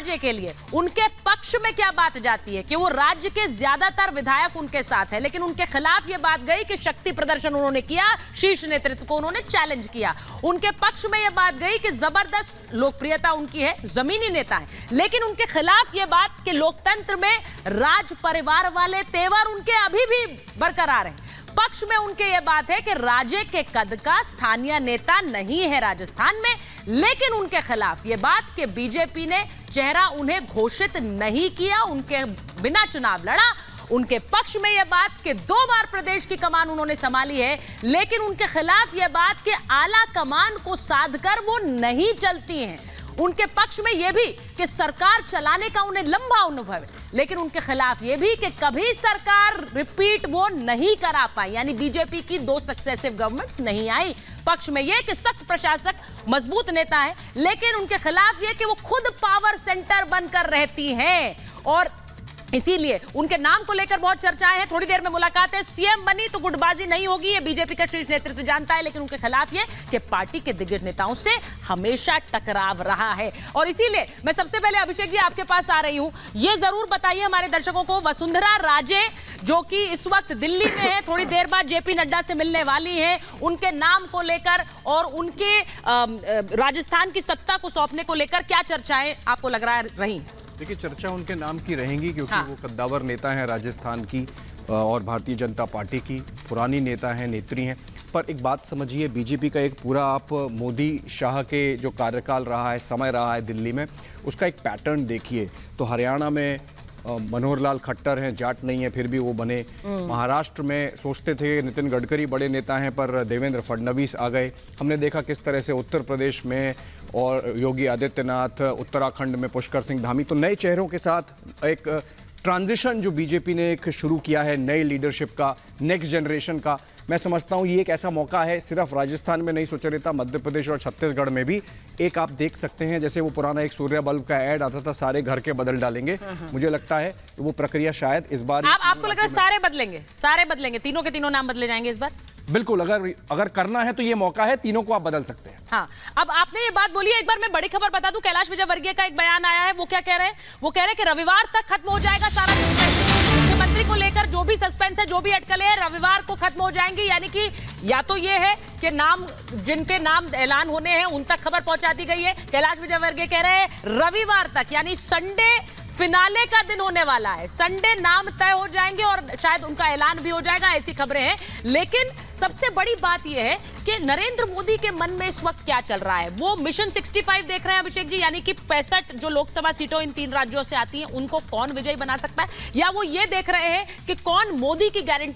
राजे के लिए उनके पक्ष में क्या बात जाती है कि वो राज्य के ज्यादातर विधायक उनके साथ है, लेकिन उनके खिलाफ ये बात गई कि शक्ति प्रदर्शन उन्होंने किया, शीर्ष नेतृत्व को उन्होंने चैलेंज किया। उनके पक्ष में यह बात गई कि जबरदस्त लोकप्रियता उनकी है, जमीनी नेता है, लेकिन उनके खिलाफ यह बात कि लोकतंत्र में राज परिवार वाले तेवर उनके अभी भी बरकरार हैं। पक्ष में उनके यह बात है कि राजे के कद का स्थानीय नेता नहीं है राजस्थान में, लेकिन उनके खिलाफ यह बात कि बीजेपी ने चेहरा उन्हें घोषित नहीं किया, उनके बिना चुनाव लड़ा। उनके पक्ष में यह बात कि 2 बार प्रदेश की कमान उन्होंने संभाली है, लेकिन उनके खिलाफ यह बात कि आला कमान को साधकर वो नहीं चलती हैं। उनके पक्ष में यह भी कि सरकार चलाने का उन्हें लंबा अनुभव है, लेकिन उनके खिलाफ यह भी कि कभी सरकार रिपीट वो नहीं करा पाई, यानी बीजेपी की 2 सक्सेसिव गवर्नमेंट्स नहीं आई। पक्ष में यह कि सख्त प्रशासक, मजबूत नेता है, लेकिन उनके खिलाफ यह कि वो खुद पावर सेंटर बनकर रहती हैं और इसीलिए उनके नाम को लेकर बहुत चर्चाएं हैं। थोड़ी देर में मुलाकात है, सीएम बनी तो गुटबाजी नहीं होगी, ये बीजेपी का शीर्ष नेतृत्व जानता है, लेकिन उनके खिलाफ ये कि पार्टी के दिग्गज नेताओं से हमेशा टकराव रहा है। और इसीलिए मैं सबसे पहले अभिषेक जी आपके पास आ रही हूं, ये जरूर बताइए हमारे दर्शकों को, वसुंधरा राजे जो कि इस वक्त दिल्ली में है, थोड़ी देर बाद जेपी नड्डा से मिलने वाली है, उनके नाम को लेकर और उनके राजस्थान की सत्ता को सौंपने को लेकर क्या चर्चाएं आपको लग रहा रही? देखिए, चर्चा उनके नाम की रहेंगी क्योंकि वो कद्दावर नेता हैं राजस्थान की और भारतीय जनता पार्टी की, पुरानी नेता हैं, नेत्री हैं। पर एक बात समझिए, बीजेपी का एक पूरा आप मोदी शाह के जो कार्यकाल रहा है, समय रहा है दिल्ली में, उसका एक पैटर्न देखिए। तो हरियाणा में मनोहर लाल खट्टर हैं, जाट नहीं है फिर भी वो बने। महाराष्ट्र में सोचते थे नितिन गडकरी बड़े नेता हैं, पर देवेंद्र फडणवीस आ गए। हमने देखा किस तरह से उत्तर प्रदेश में और योगी आदित्यनाथ, उत्तराखंड में पुष्कर सिंह धामी। तो नए चेहरों के साथ एक ट्रांजिशन जो बीजेपी ने एक शुरू किया है, नई लीडरशिप का, नेक्स्ट जनरेशन का, मैं समझता हूँ ये एक ऐसा मौका है। सिर्फ राजस्थान में नहीं सुचरिता, मध्य प्रदेश और छत्तीसगढ़ में भी एक आप देख सकते हैं, जैसे वो पुराना एक सूर्य बल्ब का ऐड आता था, सारे घर के बदल डालेंगे। मुझे लगता है वो प्रक्रिया शायद इस बार आपको लग रहा है सारे बदलेंगे, सारे बदलेंगे, तीनों के तीनों नाम बदले जाएंगे इस बार? बिल्कुल, अगर करना है तो ये मौका है, तीनों को आप बदल सकते हैं। हाँ, अब आपने ये बात बोली है, एक बार मैं बड़ी खबर बता दूं, कैलाश विजयवर्गीय का एक बयान आया है। वो क्या कह रहे हैं? वो कह रहे हैं कि रविवार तक खत्म हो जाएगा सारा मुख्यमंत्री को लेकर जो भी सस्पेंस है, जो भी अटकलें हैं, रविवार को खत्म हो जाएंगी। यानी कि या तो ये है कि नाम, जिनके नाम ऐलान होने हैं उन तक खबर पहुंचा दी गई है। कैलाश विजयवर्गीय कह रहे हैं रविवार तक, यानी संडे फिनाले का दिन होने वाला है, संडे नाम तय हो जाएंगे और शायद उनका ऐलान भी हो जाएगा, ऐसी खबरें हैं। लेकिन सबसे बड़ी बात यह है कि नरेंद्र मोदी के मन में इस वक्त क्या चल रहा है। वो मिशन 65 देख रहे हैं अभिषेक जी, यानी कि 65 जो लोकसभा सीटों इन 3 राज्यों से आती हैं उनको कौन विजयी बना सकता है, या वो ये देख रहे हैं कि कौन मोदी की गारंटी